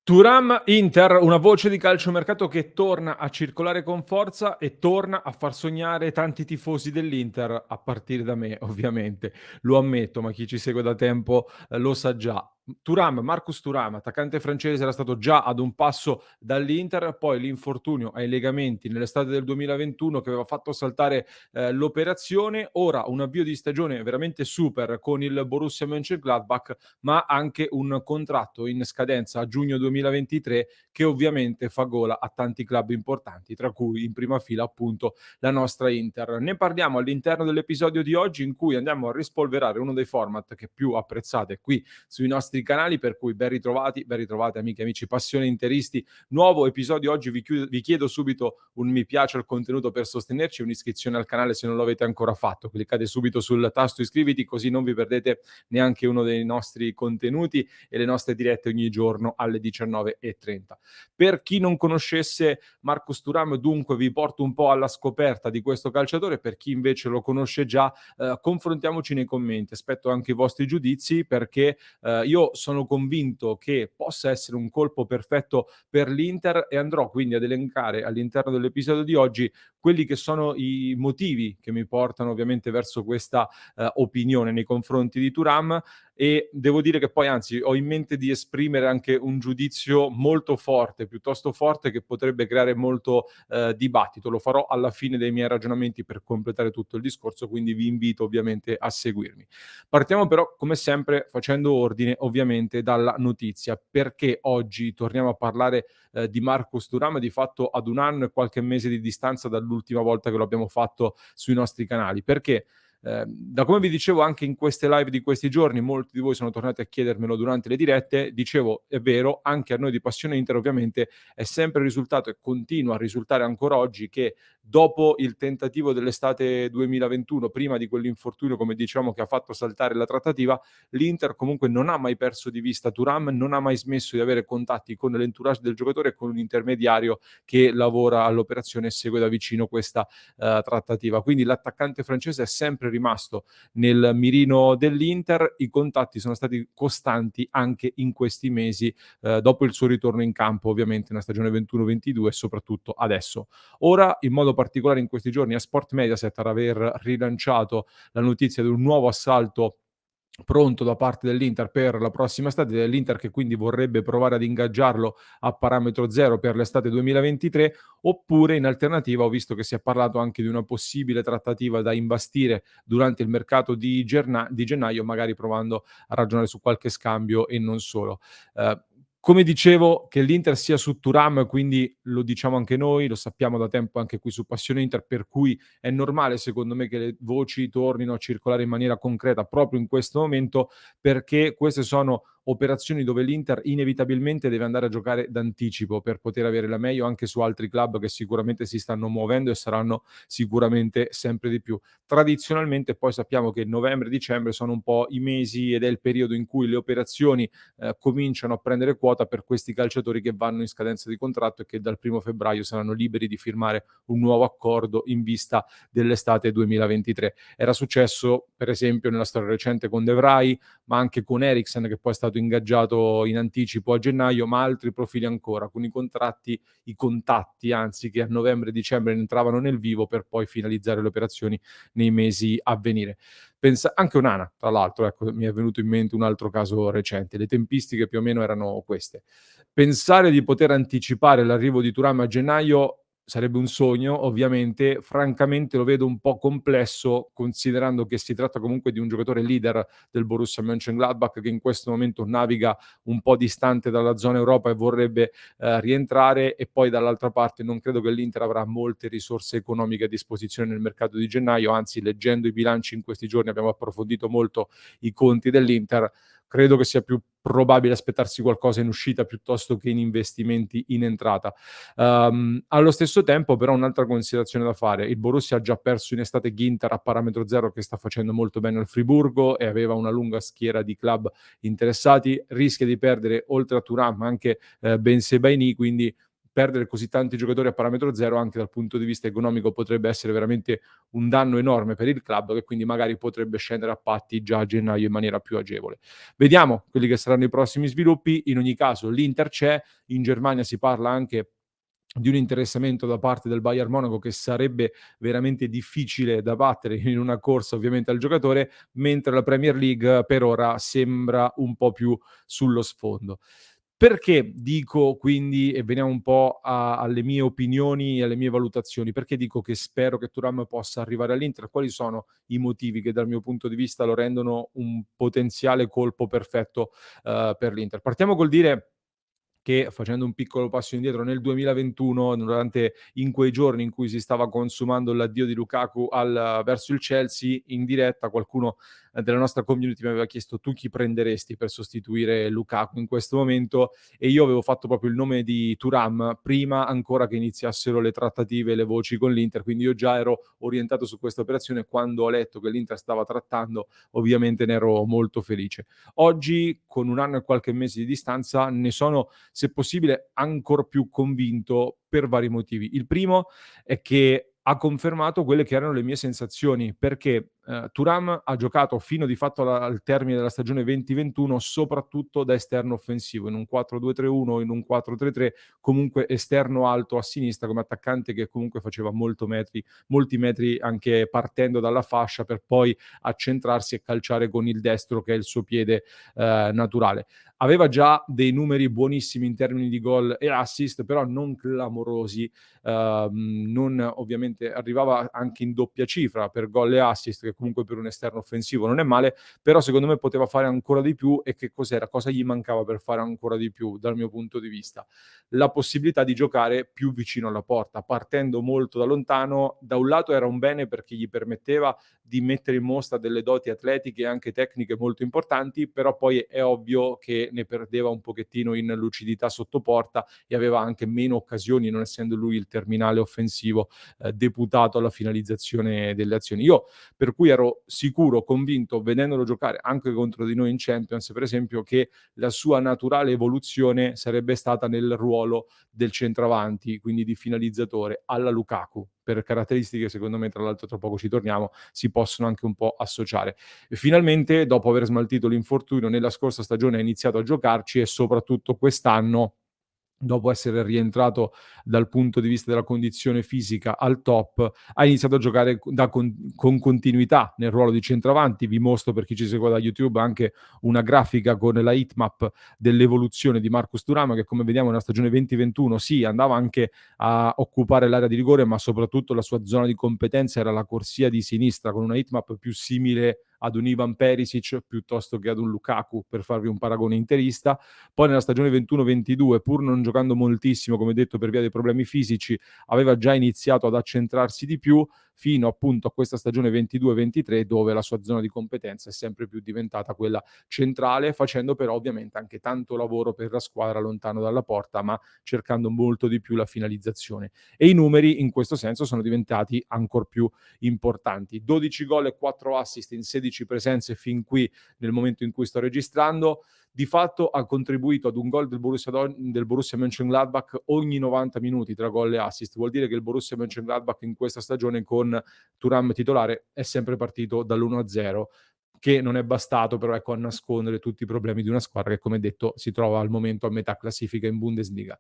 Thuram, Inter, una voce di calciomercato che torna a circolare con forza e torna a far sognare tanti tifosi dell'Inter, a partire da me ovviamente. Lo ammetto, ma chi ci segue da tempo, lo sa già. Thuram, Marcus Thuram, attaccante francese, era stato già ad un passo dall'Inter, poi l'infortunio ai legamenti nell'estate del 2021 che aveva fatto saltare, l'operazione. Ora un avvio di stagione veramente super con il Borussia Mönchengladbach, ma anche un contratto in scadenza a giugno 2023 che ovviamente fa gola a tanti club importanti, tra cui in prima fila appunto la nostra Inter. Ne parliamo all'interno dell'episodio di oggi in cui andiamo a rispolverare uno dei format che più apprezzate qui sui nostri canali, per cui ben ritrovate amiche e amici passione interisti. Nuovo episodio oggi, vi chiedo subito un mi piace al contenuto per sostenerci, un'iscrizione al canale se non lo avete ancora fatto, cliccate subito sul tasto iscriviti così non vi perdete neanche uno dei nostri contenuti e le nostre dirette ogni giorno alle 19:30. Per chi non conoscesse Marcus Thuram, dunque vi porto un po' alla scoperta di questo calciatore, per chi invece lo conosce già, confrontiamoci nei commenti, aspetto anche i vostri giudizi perché io sono convinto che possa essere un colpo perfetto per l'Inter e andrò quindi ad elencare all'interno dell'episodio di oggi quelli che sono i motivi che mi portano ovviamente verso questa opinione nei confronti di Thuram, e devo dire che poi anzi ho in mente di esprimere anche un giudizio molto forte, piuttosto forte, che potrebbe creare molto dibattito. Lo farò alla fine dei miei ragionamenti per completare tutto il discorso, quindi vi invito ovviamente a seguirmi. Partiamo però come sempre facendo ordine ovviamente dalla notizia. Perché oggi torniamo a parlare di Marcus Thuram di fatto ad 1 anno e qualche mese di distanza dall'ultima volta che lo abbiamo fatto sui nostri canali? Perché da come vi dicevo anche in queste live di questi giorni, molti di voi sono tornati a chiedermelo durante le dirette, dicevo è vero, anche a noi di Passione Inter ovviamente è sempre risultato e continua a risultare ancora oggi che dopo il tentativo dell'estate 2021, prima di quell'infortunio come dicevamo che ha fatto saltare la trattativa, l'Inter comunque non ha mai perso di vista Thuram, non ha mai smesso di avere contatti con l'entourage del giocatore e con un intermediario che lavora all'operazione e segue da vicino questa trattativa. Quindi l'attaccante francese è sempre rimasto nel mirino dell'Inter, i contatti sono stati costanti anche in questi mesi, dopo il suo ritorno in campo ovviamente nella stagione 21-22 e soprattutto adesso. Ora, in modo particolare in questi giorni, è Sport Mediaset ad aver rilanciato la notizia di un nuovo assalto pronto da parte dell'Inter per la prossima estate, dell'Inter che quindi vorrebbe provare ad ingaggiarlo a parametro zero per l'estate 2023, oppure in alternativa ho visto che si è parlato anche di una possibile trattativa da imbastire durante il mercato di gennaio, magari provando a ragionare su qualche scambio e non solo. Come dicevo, che l'Inter sia su Thuram, quindi lo diciamo anche noi, lo sappiamo da tempo anche qui su Passione Inter, per cui è normale secondo me che le voci tornino a circolare in maniera concreta proprio in questo momento, perché queste sono operazioni dove l'Inter inevitabilmente deve andare a giocare d'anticipo per poter avere la meglio anche su altri club che sicuramente si stanno muovendo e saranno sicuramente sempre di più. Tradizionalmente poi sappiamo che novembre e dicembre sono un po' i mesi ed è il periodo in cui le operazioni cominciano a prendere quota per questi calciatori che vanno in scadenza di contratto e che dal 1° febbraio saranno liberi di firmare un nuovo accordo in vista dell'estate 2023. Era successo per esempio nella storia recente con De Vrij, ma anche con Eriksen che poi è stato ingaggiato in anticipo a gennaio, ma altri profili ancora, con i contatti anzi che a novembre e dicembre entravano nel vivo per poi finalizzare le operazioni nei mesi a venire. Anche Onana, tra l'altro, ecco, mi è venuto in mente un altro caso recente. Le tempistiche più o meno erano queste. Pensare di poter anticipare l'arrivo di Thuram a gennaio sarebbe un sogno, ovviamente. Francamente lo vedo un po' complesso, considerando che si tratta comunque di un giocatore leader del Borussia Mönchengladbach che in questo momento naviga un po' distante dalla zona Europa e vorrebbe rientrare, e poi dall'altra parte non credo che l'Inter avrà molte risorse economiche a disposizione nel mercato di gennaio, anzi leggendo i bilanci in questi giorni abbiamo approfondito molto i conti dell'Inter, credo che sia più probabile aspettarsi qualcosa in uscita piuttosto che in investimenti in entrata. Allo stesso tempo però un'altra considerazione da fare: il Borussia ha già perso in estate Ginter a parametro zero che sta facendo molto bene al Friburgo e aveva una lunga schiera di club interessati, rischia di perdere oltre a Thuram anche Ben Sebaini, quindi perdere così tanti giocatori a parametro zero anche dal punto di vista economico potrebbe essere veramente un danno enorme per il club, che quindi magari potrebbe scendere a patti già a gennaio in maniera più agevole. Vediamo quelli che saranno i prossimi sviluppi. In ogni caso l'Inter c'è, in Germania si parla anche di un interessamento da parte del Bayern Monaco che sarebbe veramente difficile da battere in una corsa ovviamente al giocatore, mentre la Premier League per ora sembra un po' più sullo sfondo. Perché dico quindi, e veniamo un po' alle mie opinioni e alle mie valutazioni, perché dico che spero che Thuram possa arrivare all'Inter? Quali sono i motivi che dal mio punto di vista lo rendono un potenziale colpo perfetto, per l'Inter? Partiamo col dire che, facendo un piccolo passo indietro, nel 2021, durante in quei giorni in cui si stava consumando l'addio di Lukaku verso il Chelsea, in diretta qualcuno, della nostra community mi aveva chiesto: "Tu chi prenderesti per sostituire Lukaku in questo momento?" E io avevo fatto proprio il nome di Thuram, prima ancora che iniziassero le trattative e le voci con l'Inter, quindi io già ero orientato su questa operazione. Quando ho letto che l'Inter stava trattando, ovviamente ne ero molto felice. Oggi, con 1 anno e qualche mese di distanza, ne sono, se possibile, ancor più convinto per vari motivi. Il primo è che ha confermato quelle che erano le mie sensazioni, perché, Thuram ha giocato fino di fatto al termine della stagione 2021 soprattutto da esterno offensivo, in un 4-2-3-1, in un 4-3-3, comunque esterno alto a sinistra come attaccante che comunque faceva molti metri anche partendo dalla fascia per poi accentrarsi e calciare con il destro che è il suo piede, naturale. Aveva già dei numeri buonissimi in termini di gol e assist, però non clamorosi, non ovviamente arrivava anche in doppia cifra per gol e assist, che comunque per un esterno offensivo non è male, però secondo me poteva fare ancora di più. E che cos'era? Cosa gli mancava per fare ancora di più dal mio punto di vista? La possibilità di giocare più vicino alla porta, partendo molto da lontano. Da un lato era un bene perché gli permetteva di mettere in mostra delle doti atletiche e anche tecniche molto importanti, però poi è ovvio che ne perdeva un pochettino in lucidità sotto porta e aveva anche meno occasioni, non essendo lui il terminale offensivo, deputato alla finalizzazione delle azioni. Io per cui ero sicuro, convinto, vedendolo giocare anche contro di noi in Champions, per esempio, che la sua naturale evoluzione sarebbe stata nel ruolo del centravanti, quindi di finalizzatore alla Lukaku, per caratteristiche secondo me, tra l'altro tra poco ci torniamo, si possono anche un po' associare. E finalmente, dopo aver smaltito l'infortunio nella scorsa stagione, ha iniziato a giocarci e soprattutto quest'anno, dopo essere rientrato dal punto di vista della condizione fisica al top, ha iniziato a giocare con continuità nel ruolo di centravanti. Vi mostro, per chi ci segue da YouTube, anche una grafica con la heatmap dell'evoluzione di Marcus Thuram, che come vediamo nella stagione 2021 sì, andava anche a occupare l'area di rigore, ma soprattutto la sua zona di competenza era la corsia di sinistra, con una heatmap più simile ad un Ivan Perisic piuttosto che ad un Lukaku, per farvi un paragone interista. Poi nella stagione 21-22, pur non giocando moltissimo, come detto, per via dei problemi fisici, aveva già iniziato ad accentrarsi di più, fino appunto a questa stagione 22-23, dove la sua zona di competenza è sempre più diventata quella centrale, facendo però ovviamente anche tanto lavoro per la squadra lontano dalla porta, ma cercando molto di più la finalizzazione. E i numeri in questo senso sono diventati ancor più importanti: 12 gol e 4 assist in 16 presenze fin qui, nel momento in cui sto registrando. Di fatto ha contribuito ad un gol del Borussia Mönchengladbach ogni 90 minuti tra gol e assist. Vuol dire che il Borussia Mönchengladbach in questa stagione con Thuram titolare è sempre partito dall'1-0, che non è bastato però, ecco, a nascondere tutti i problemi di una squadra che, come detto, si trova al momento a metà classifica in Bundesliga.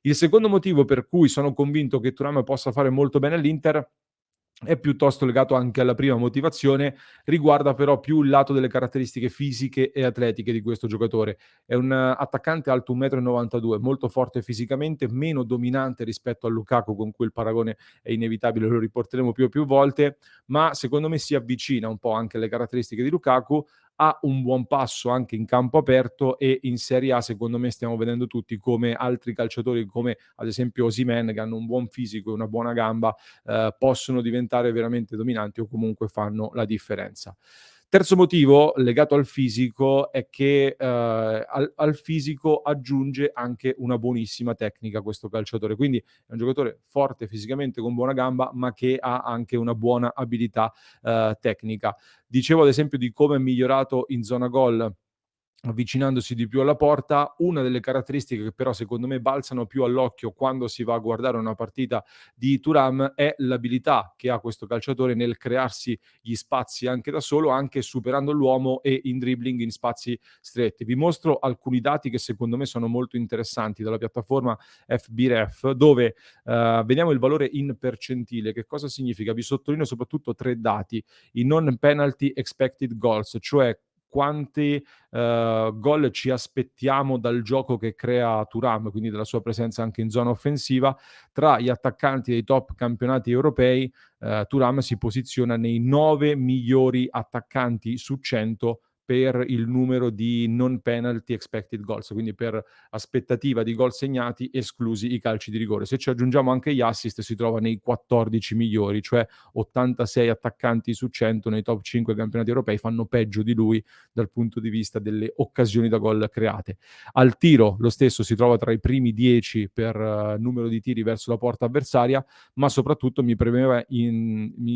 Il secondo motivo per cui sono convinto che Thuram possa fare molto bene all'Inter è piuttosto legato anche alla prima motivazione, riguarda però più il lato delle caratteristiche fisiche e atletiche di questo giocatore. È un attaccante alto 1,92 m, molto forte fisicamente, meno dominante rispetto a Lukaku, con cui il paragone è inevitabile, lo riporteremo più e più volte, ma secondo me si avvicina un po' anche alle caratteristiche di Lukaku. Ha un buon passo anche in campo aperto, e in Serie A secondo me stiamo vedendo tutti come altri calciatori, come ad esempio Osimhen, che hanno un buon fisico e una buona gamba, possono diventare veramente dominanti o comunque fanno la differenza. Terzo motivo legato al fisico è che, al fisico aggiunge anche una buonissima tecnica questo calciatore, quindi è un giocatore forte fisicamente con buona gamba, ma che ha anche una buona abilità, tecnica. Dicevo ad esempio di come è migliorato in zona gol avvicinandosi di più alla porta. Una delle caratteristiche che però secondo me balzano più all'occhio quando si va a guardare una partita di Thuram è l'abilità che ha questo calciatore nel crearsi gli spazi anche da solo, anche superando l'uomo e in dribbling in spazi stretti. Vi mostro alcuni dati che secondo me sono molto interessanti dalla piattaforma FBref, dove vediamo il valore in percentile. Che cosa significa? Vi sottolineo soprattutto 3 dati: i non penalty expected goals, cioè quanti gol ci aspettiamo dal gioco che crea Thuram, quindi dalla sua presenza anche in zona offensiva. Tra gli attaccanti dei top campionati europei, Thuram si posiziona nei 9 migliori attaccanti su 100 per il numero di non penalty expected goals, quindi per aspettativa di gol segnati, esclusi i calci di rigore. Se ci aggiungiamo anche gli assist si trova nei 14 migliori, cioè 86 attaccanti su 100 nei top 5 campionati europei fanno peggio di lui dal punto di vista delle occasioni da gol create. Al tiro lo stesso si trova tra i primi 10 per numero di tiri verso la porta avversaria, ma soprattutto mi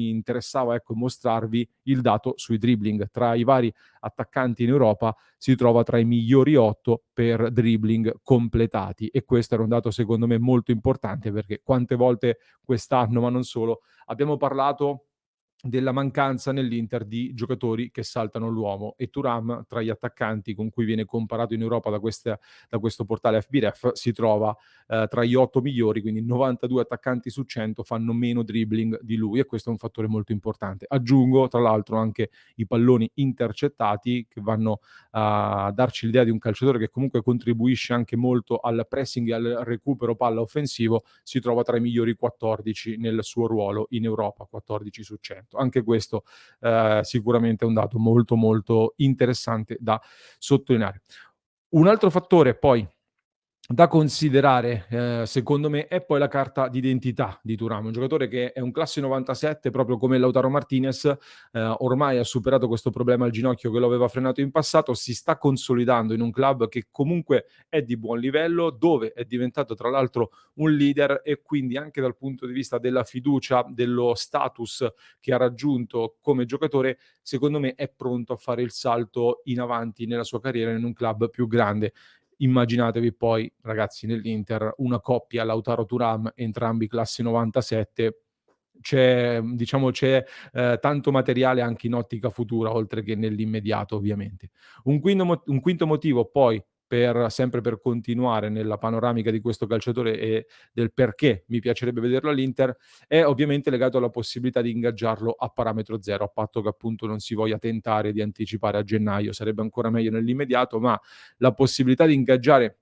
interessava, ecco, mostrarvi il dato sui dribbling. Tra i vari attaccanti in Europa si trova tra i migliori 8 per dribbling completati, e questo era un dato secondo me molto importante, perché quante volte quest'anno, ma non solo, abbiamo parlato della mancanza nell'Inter di giocatori che saltano l'uomo, e Thuram, tra gli attaccanti con cui viene comparato in Europa da questo portale FBref, si trova tra gli 8 migliori, quindi 92 attaccanti su 100 fanno meno dribbling di lui, e questo è un fattore molto importante. Aggiungo tra l'altro anche i palloni intercettati, che vanno a darci l'idea di un calciatore che comunque contribuisce anche molto al pressing e al recupero palla offensivo. Si trova tra i migliori 14 nel suo ruolo in Europa, 14 su 100. Anche questo sicuramente è un dato molto molto interessante da sottolineare. Un altro fattore poi da considerare, secondo me, è poi la carta d'identità di Thuram, un giocatore che è un classe 97 proprio come Lautaro Martinez, ormai ha superato questo problema al ginocchio che lo aveva frenato in passato, si sta consolidando in un club che comunque è di buon livello, dove è diventato tra l'altro un leader, e quindi anche dal punto di vista della fiducia, dello status che ha raggiunto come giocatore, secondo me è pronto a fare il salto in avanti nella sua carriera in un club più grande. Immaginatevi poi, ragazzi, nell'Inter una coppia Lautaro Thuram, entrambi classi 97, c'è tanto materiale anche in ottica futura, oltre che nell'immediato ovviamente. Un quinto motivo poi, sempre per continuare nella panoramica di questo calciatore e del perché mi piacerebbe vederlo all'Inter, è ovviamente legato alla possibilità di ingaggiarlo a parametro zero, a patto che appunto non si voglia tentare di anticipare a gennaio, sarebbe ancora meglio nell'immediato, ma la possibilità di ingaggiare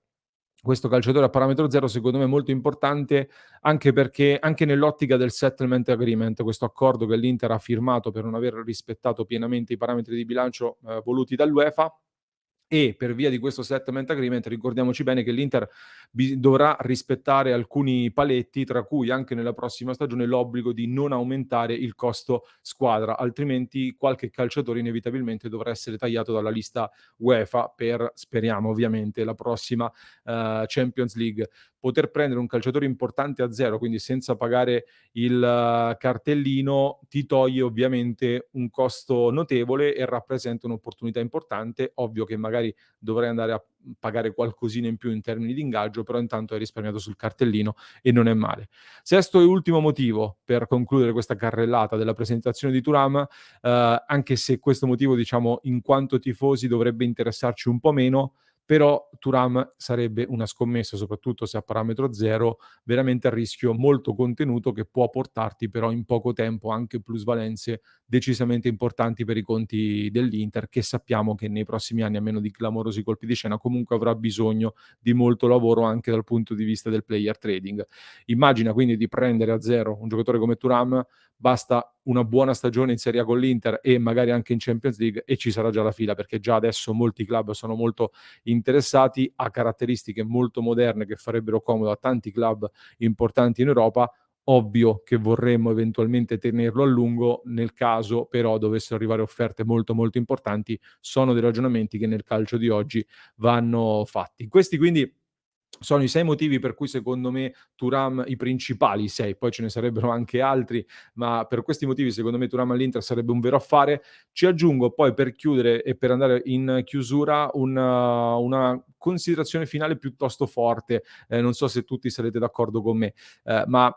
questo calciatore a parametro zero secondo me è molto importante, anche perché anche nell'ottica del settlement agreement, questo accordo che l'Inter ha firmato per non aver rispettato pienamente i parametri di bilancio voluti dall'UEFA, e per via di questo settlement agreement ricordiamoci bene che l'Inter dovrà rispettare alcuni paletti, tra cui anche nella prossima stagione l'obbligo di non aumentare il costo squadra, altrimenti qualche calciatore inevitabilmente dovrà essere tagliato dalla lista UEFA per, speriamo ovviamente, la prossima Champions League. Poter prendere un calciatore importante a zero, quindi senza pagare il cartellino, ti toglie ovviamente un costo notevole e rappresenta un'opportunità importante. Ovvio che magari dovrai andare a pagare qualcosina in più in termini di ingaggio, però intanto hai risparmiato sul cartellino e non è male. Sesto e ultimo motivo per concludere questa carrellata della presentazione di Thuram, anche se questo motivo, diciamo, in quanto tifosi dovrebbe interessarci un po' meno, però Thuram sarebbe una scommessa, soprattutto se a parametro zero, veramente a rischio molto contenuto, che può portarti però in poco tempo anche plusvalenze decisamente importanti per i conti dell'Inter, che sappiamo che nei prossimi anni, a meno di clamorosi colpi di scena, comunque avrà bisogno di molto lavoro anche dal punto di vista del player trading. Immagina quindi di prendere a zero un giocatore come Thuram, basta una buona stagione in Serie A con l'Inter e magari anche in Champions League e ci sarà già la fila, perché già adesso molti club sono molto interessati, ha caratteristiche molto moderne che farebbero comodo a tanti club importanti in Europa. Ovvio che vorremmo eventualmente tenerlo a lungo, nel caso però dovessero arrivare offerte molto molto importanti. Sono dei ragionamenti che nel calcio di oggi vanno fatti. Questi quindi Sono i 6 motivi per cui secondo me Thuram, i principali 6, poi ce ne sarebbero anche altri, ma per questi motivi secondo me Thuram all'Inter sarebbe un vero affare. Ci aggiungo poi, per chiudere e per andare in chiusura, una considerazione finale piuttosto forte, non so se tutti sarete d'accordo con me, ma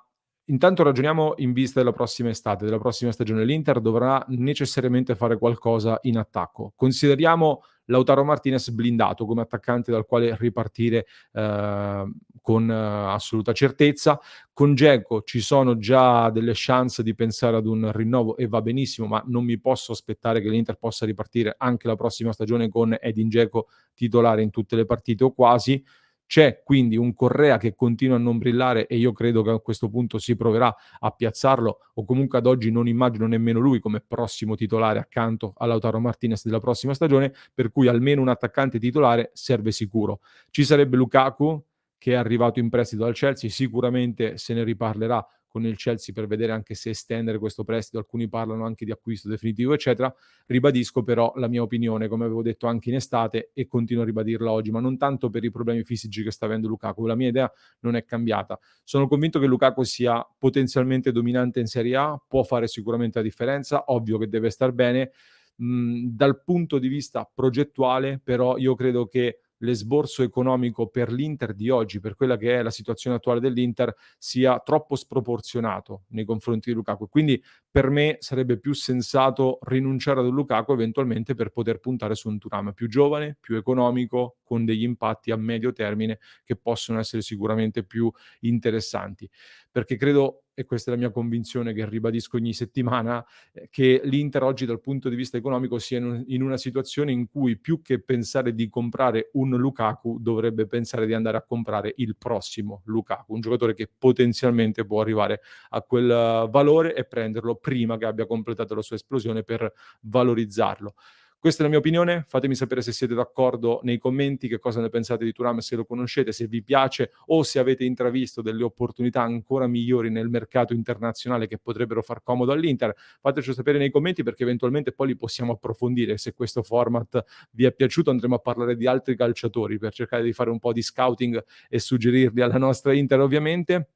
intanto ragioniamo in vista della prossima estate, della prossima stagione. L'Inter dovrà necessariamente fare qualcosa in attacco. Consideriamo Lautaro Martinez blindato come attaccante dal quale ripartire con assoluta certezza. Con Dzeko ci sono già delle chance di pensare ad un rinnovo e va benissimo, ma non mi posso aspettare che l'Inter possa ripartire anche la prossima stagione con Edin Dzeko titolare in tutte le partite o quasi. C'è quindi un Correa che continua a non brillare e io credo che a questo punto si proverà a piazzarlo, o comunque ad oggi non immagino nemmeno lui come prossimo titolare accanto a Lautaro Martinez della prossima stagione, per cui almeno un attaccante titolare serve sicuro. Ci sarebbe Lukaku, che è arrivato in prestito dal Chelsea, sicuramente se ne riparlerà con il Chelsea per vedere anche se estendere questo prestito, alcuni parlano anche di acquisto definitivo, eccetera. Ribadisco però la mia opinione, come avevo detto anche in estate e continuo a ribadirla oggi, ma non tanto per i problemi fisici che sta avendo Lukaku, la mia idea non è cambiata. Sono convinto che Lukaku sia potenzialmente dominante in Serie A, può fare sicuramente la differenza, ovvio che deve star bene. Dal punto di vista progettuale, però, io credo che l'esborso economico per l'Inter di oggi, per quella che è la situazione attuale dell'Inter, sia troppo sproporzionato nei confronti di Lukaku. Quindi per me sarebbe più sensato rinunciare ad un Lukaku eventualmente per poter puntare su un Thuram più giovane, più economico, con degli impatti a medio termine che possono essere sicuramente più interessanti. Perché credo, e questa è la mia convinzione che ribadisco ogni settimana, che l'Inter oggi dal punto di vista economico sia in una situazione in cui più che pensare di comprare un Lukaku, dovrebbe pensare di andare a comprare il prossimo Lukaku, un giocatore che potenzialmente può arrivare a quel valore e prenderlo prima che abbia completato la sua esplosione per valorizzarlo. Questa è la mia opinione, fatemi sapere se siete d'accordo nei commenti, che cosa ne pensate di Thuram, se lo conoscete, se vi piace o se avete intravisto delle opportunità ancora migliori nel mercato internazionale che potrebbero far comodo all'Inter. Fatecelo sapere nei commenti perché eventualmente poi li possiamo approfondire. Se questo format vi è piaciuto andremo a parlare di altri calciatori per cercare di fare un po' di scouting e suggerirli alla nostra Inter ovviamente.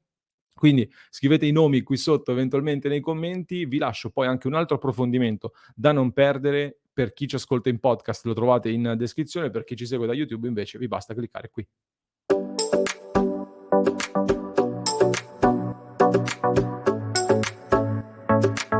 Quindi scrivete i nomi qui sotto eventualmente nei commenti, vi lascio poi anche un altro approfondimento da non perdere. Per chi ci ascolta in podcast lo trovate in descrizione, per chi ci segue da YouTube invece vi basta cliccare qui.